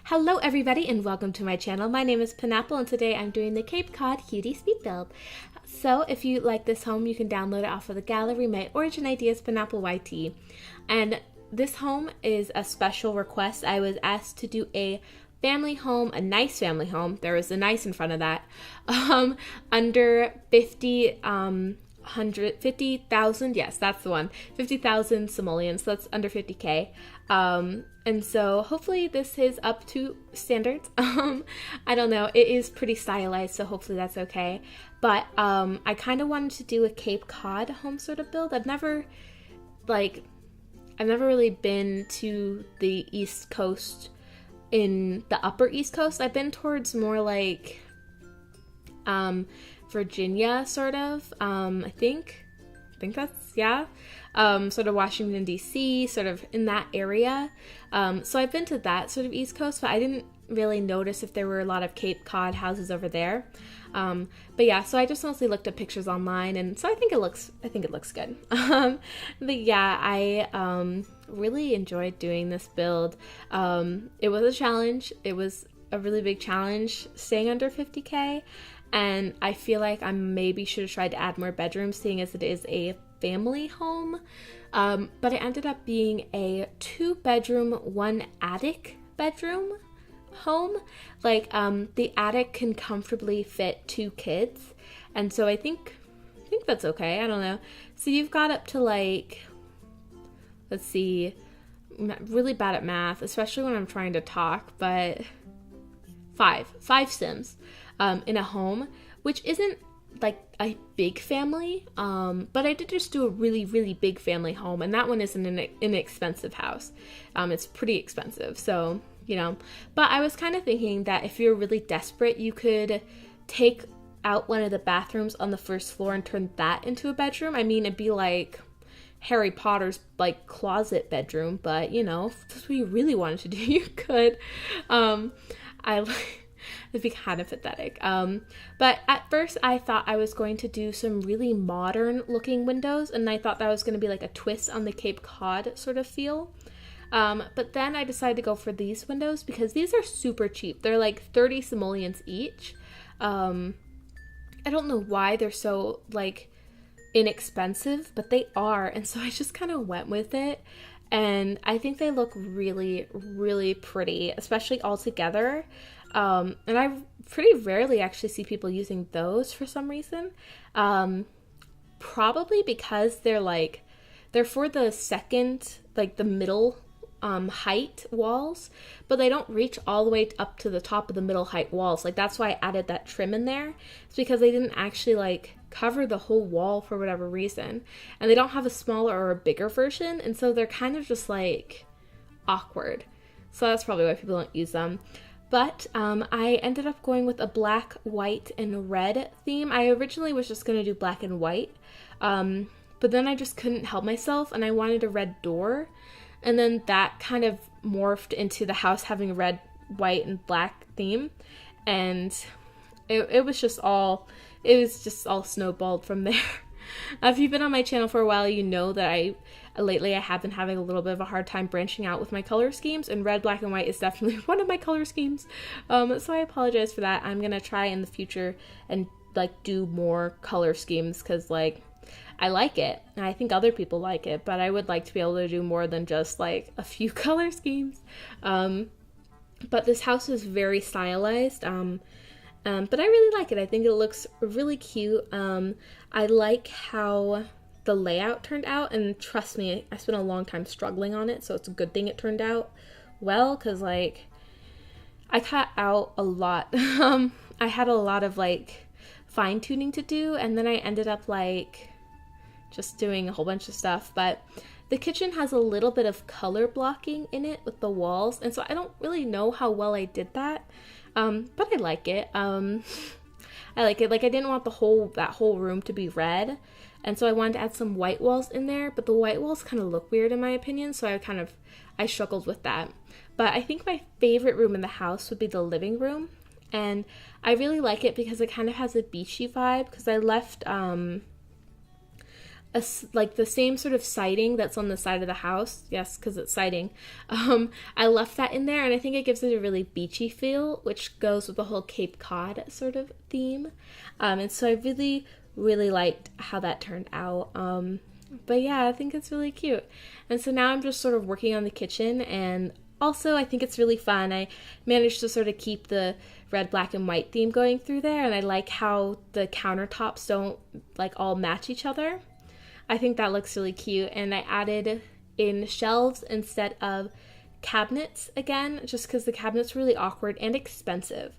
Hello everybody and welcome to my channel. My name is Penapple and today I'm doing the Cape Cod Cutie speed build. So if you like this home, you can download it off of the gallery. My origin ID is penappleYT. And this home is a special request. I was asked to do a family home, a nice family home. There was a nice in front of that. Under 50,000, yes, that's the one. 50,000 simoleons, so that's under 50K. And so hopefully this is up to standards. I don't know, it is pretty stylized, so hopefully that's okay. But I kind of wanted to do a Cape Cod home sort of build. I've never really been to the East Coast, in the upper East Coast. I've been towards more like Virginia, sort of. I think that's, yeah. Sort of Washington, D.C., sort of in that area. So I've been to that sort of East Coast, but I didn't really notice if there were a lot of Cape Cod houses over there. But yeah, so I just mostly looked at pictures online, and so I think it looks good. But yeah, I really enjoyed doing this build. It was a challenge. It was a really big challenge staying under 50K. And I feel like I maybe should have tried to add more bedrooms, seeing as it is a family home. But it ended up being a 2-bedroom, 1 attic bedroom home. Like, the attic can comfortably fit 2 kids. And so I think that's okay. I don't know. So you've got up to, like, let's see, I'm really bad at math, especially when I'm trying to talk, but 5 Sims. In a home, which isn't like a big family, but I did just do a really, really big family home, and that one isn't an inexpensive house. It's pretty expensive, so, you know. But I was kind of thinking that if you're really desperate, you could take out one of the bathrooms on the first floor and turn that into a bedroom. I mean, it'd be like Harry Potter's, like, closet bedroom, but, you know, if that's what you really wanted to do, you could. It'd be kind of pathetic. But at first I thought I was going to do some really modern looking windows, and I thought that was going to be like a twist on the Cape Cod sort of feel. But then I decided to go for these windows because these are super cheap. They're like 30 simoleons each. I don't know why they're so like inexpensive, but they are. And so I just kind of went with it. And I think they look really, really pretty, especially all together. And I pretty rarely actually see people using those for some reason. Probably because they're for the second, like the middle height walls, but they don't reach all the way up to the top of the middle height walls. Like, that's why I added that trim in there. It's because they didn't actually like cover the whole wall for whatever reason. And they don't have a smaller or a bigger version, and so they're kind of just like awkward. So that's probably why people don't use them. But I ended up going with a black, white, and red theme. I originally was just going to do black and white, but then I just couldn't help myself, and I wanted a red door. And then that kind of morphed into the house having a red, white, and black theme. And it was just all snowballed from there. If you've been on my channel for a while, you know that lately I have been having a little bit of a hard time branching out with my color schemes, and red, black, and white is definitely one of my color schemes. So I apologize for that. I'm gonna try in the future and like do more color schemes, because like I like it and I think other people like it, but I would like to be able to do more than just like a few color schemes. But this house is very stylized. But I really like it. I think it looks really cute. I like how the layout turned out, and trust me, I spent a long time struggling on it, so it's a good thing it turned out well, because like I cut out a lot. I had a lot of like fine-tuning to do, and then I ended up like just doing a whole bunch of stuff. But the kitchen has a little bit of color blocking in it with the walls, and so I don't really know how well I did that. But I like it. I like it. Like, I didn't want that whole room to be red, and so I wanted to add some white walls in there, but the white walls kind of look weird in my opinion, so I struggled with that. But I think my favorite room in the house would be the living room, and I really like it because it kind of has a beachy vibe, because I left like the same sort of siding that's on the side of the house. Yes, because it's siding. I left that in there, and I think it gives it a really beachy feel, which goes with the whole Cape Cod sort of theme. And so I really, really liked how that turned out. But yeah, I think it's really cute. And so now I'm just sort of working on the kitchen, and also I think it's really fun. I managed to sort of keep the red, black, and white theme going through there, and I like how the countertops don't like all match each other. I think that looks really cute, and I added in shelves instead of cabinets again, just because the cabinets were really awkward and expensive.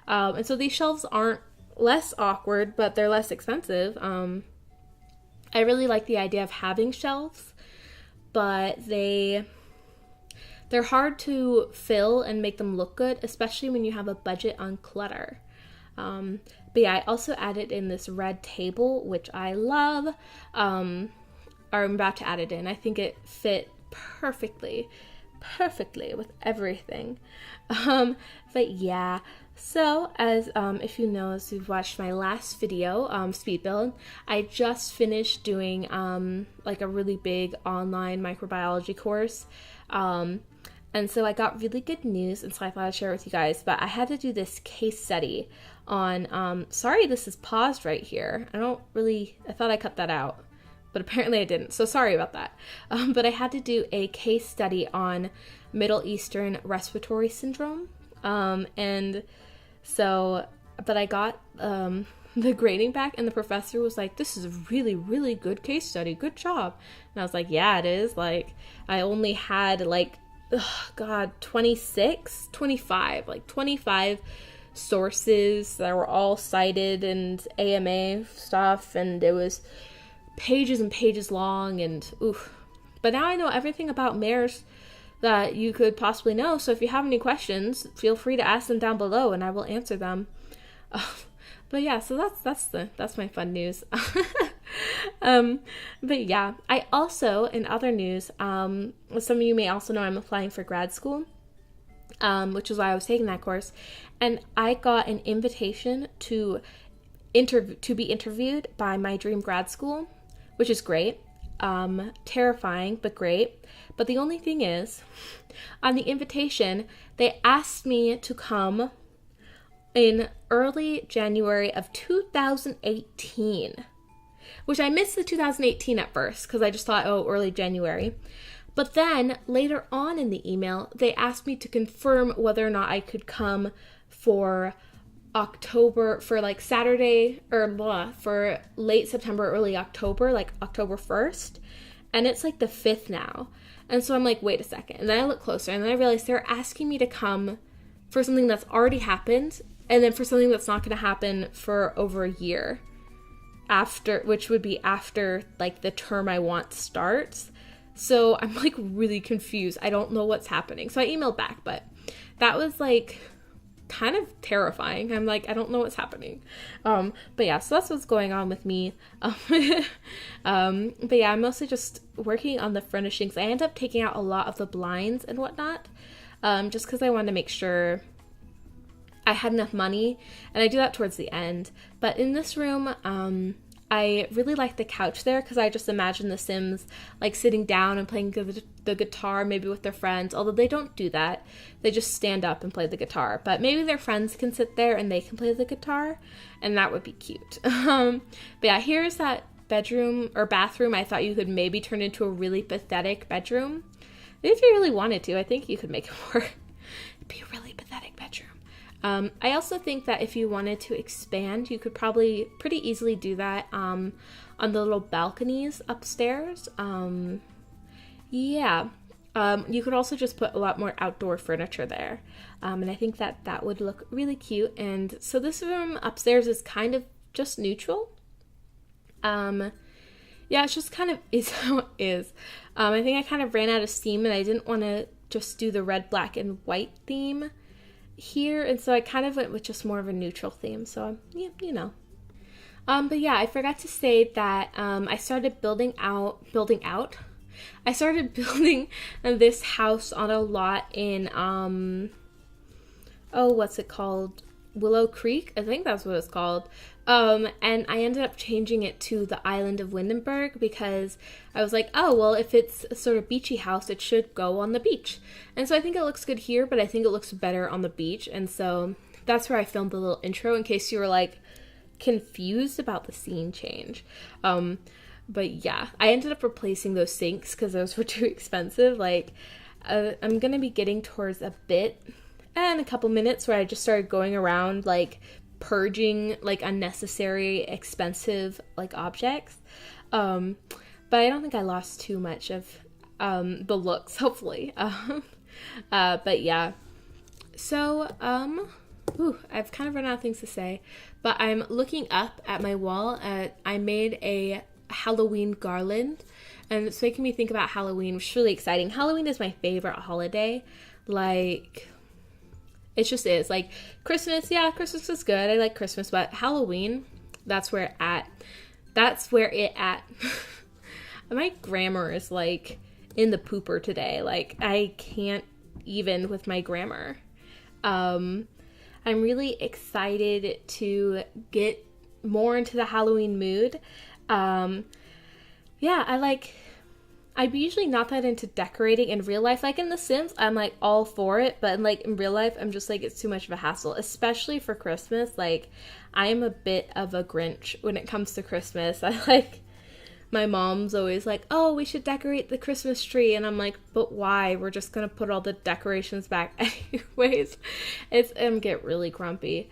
And so these shelves aren't less awkward, but they're less expensive. I really like the idea of having shelves, but they're hard to fill and make them look good, especially when you have a budget on clutter. But yeah, I also added in this red table, which I love. Or I'm about to add it in. I think it fit perfectly with everything. But yeah, so as if you know, as you've watched my last video, speed build, I just finished doing like a really big online microbiology course. And so I got really good news, and so I thought I'd share it with you guys. But I had to do this case study on, sorry this is paused right here. I thought I cut that out, but apparently I didn't. So sorry about that. But I had to do a case study on Middle Eastern respiratory syndrome. And so, but I got the grading back, and the professor was like, this is a really, really good case study. Good job. And I was like, yeah, it is. Like, I only had like, 25 sources that were all cited and AMA stuff, and it was pages and pages long, and oof. But now I know everything about mares that you could possibly know, so if you have any questions, feel free to ask them down below and I will answer them. But yeah, so that's my fun news. But yeah, I also, in other news, some of you may also know I'm applying for grad school, which is why I was taking that course, and I got an invitation to be interviewed by my dream grad school, which is great. Terrifying, but great. But the only thing is, on the invitation, they asked me to come in early January of 2018, which I missed the 2018 at first because I just thought, oh, early January. But then later on in the email, they asked me to confirm whether or not I could come for October, for like Saturday, or for late September, early October, like October 1st. And it's like the 5th now. And so I'm like, wait a second. And then I look closer, and then I realized they're asking me to come for something that's already happened, and then for something that's not going to happen for over a year after, which would be after like the term I want starts. So I'm like really confused. I don't know what's happening. So I emailed back, but that was like kind of terrifying. I'm like, I don't know what's happening. But yeah, so that's what's going on with me. But yeah, I'm mostly just working on the furnishings. I end up taking out a lot of the blinds and whatnot, just because I wanted to make sure I had enough money, and I do that towards the end. But in this room, I really like the couch there because I just imagine the Sims like sitting down and playing the guitar, maybe with their friends, although they don't do that. They just stand up and play the guitar, but maybe their friends can sit there and they can play the guitar, and that would be cute. But yeah, here's that bedroom or bathroom I thought you could maybe turn into a really pathetic bedroom. If you really wanted to, I think you could make it work. It'd be a really pathetic bedroom. I also think that if you wanted to expand, you could probably pretty easily do that on the little balconies upstairs. Yeah. You could also just put a lot more outdoor furniture there. And I think that would look really cute. And so this room upstairs is kind of just neutral. Yeah, it's just kind of is how it is. I think I kind of ran out of steam, and I didn't want to just do the red, black, and white theme here, and so I kind of went with just more of a neutral theme. So yeah, you know. But yeah, I forgot to say that I started building this house on a lot in what's it called? Willow Creek, I think that's what it's called. And I ended up changing it to the island of Windenburg because I was like, oh, well, if it's a sort of beachy house, it should go on the beach. And so I think it looks good here, but I think it looks better on the beach. And so that's where I filmed the little intro in case you were like confused about the scene change. But yeah, I ended up replacing those sinks because those were too expensive. Like, I'm going to be getting towards a bit in a couple minutes where I just started going around like purging like unnecessary expensive like objects, but I don't think I lost too much of the looks, hopefully. But yeah, so I've kind of run out of things to say, but I'm looking up at my wall. I made a Halloween garland, and it's making me think about Halloween, which is really exciting. Halloween is my favorite holiday. Like, it just is. Like, Christmas, yeah, Christmas is good. I like Christmas, but Halloween, that's where it at. My grammar is, like, in the pooper today. Like, I can't even with my grammar. I'm really excited to get more into the Halloween mood. Yeah, I'm usually not that into decorating in real life. Like in The Sims, I'm like all for it, but like in real life, I'm just like, it's too much of a hassle, especially for Christmas. Like, I am a bit of a Grinch when it comes to Christmas. My mom's always like, oh, we should decorate the Christmas tree. And I'm like, but why? We're just going to put all the decorations back anyways. I'm get really grumpy.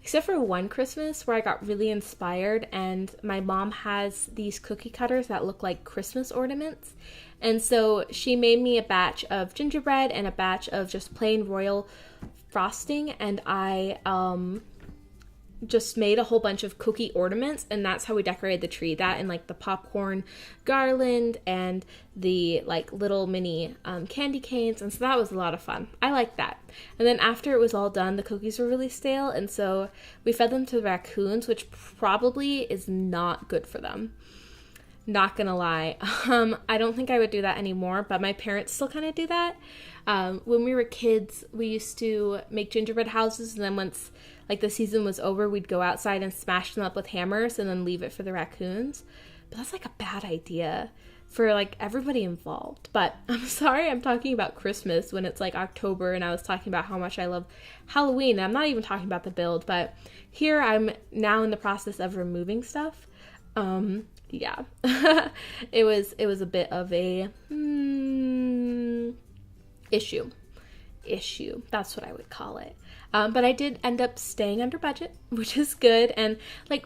Except for one Christmas where I got really inspired, and my mom has these cookie cutters that look like Christmas ornaments. And so she made me a batch of gingerbread and a batch of just plain royal frosting, and I just made a whole bunch of cookie ornaments, and that's how we decorated the tree. That and like the popcorn garland and the like little mini candy canes, and so that was a lot of fun. I liked that. And then after it was all done, the cookies were really stale, and so we fed them to the raccoons, which probably is not good for them. Not gonna lie. I don't think I would do that anymore, but my parents still kind of do that. When we were kids, we used to make gingerbread houses, and then once like the season was over, we'd go outside and smash them up with hammers and then leave it for the raccoons. But that's like a bad idea for like everybody involved. But I'm sorry I'm talking about Christmas when it's like October, and I was talking about how much I love Halloween. I'm not even talking about the build, but here I'm now in the process of removing stuff. Yeah. it was a bit of a issue. That's what I would call it. But I did end up staying under budget, which is good. And like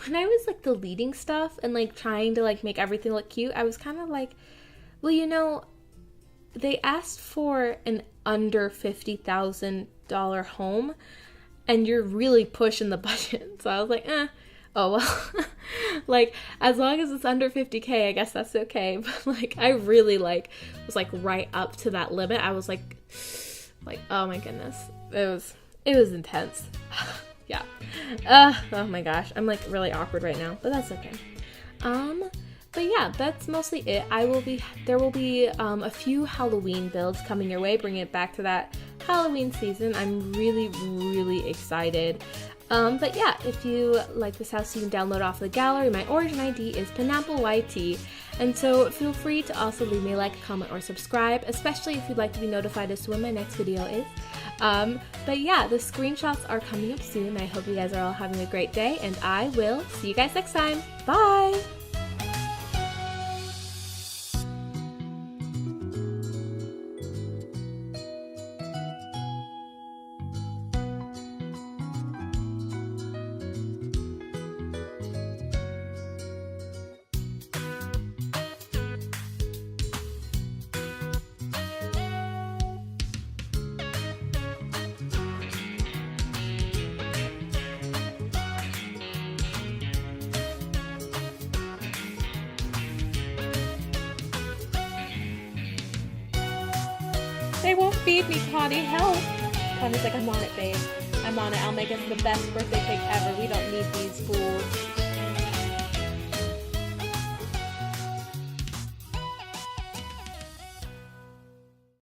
when I was like deleting stuff and like trying to like make everything look cute, I was kind of like, well, you know, they asked for an under $50,000 home, and you're really pushing the budget. So I was like, oh well. Like, as long as it's under 50K, I guess that's okay. But like, I really like was like right up to that limit. I was like, oh my goodness, it was intense. Yeah. Oh my gosh, I'm like really awkward right now, but that's okay. But yeah, that's mostly it. There will be a few Halloween builds coming your way, bringing it back to that Halloween season. I'm really, really excited. But yeah, if you like this house, you can download off the gallery. My origin ID is penappleYT. And so feel free to also leave me a like, comment, or subscribe, especially if you'd like to be notified as to when my next video is. But yeah, the screenshots are coming up soon. I hope you guys are all having a great day, and I will see you guys next time. Bye! They won't feed me, Connie. Help! Connie's like, I'm on it, babe. I'm on it. I'll make us the best birthday cake ever.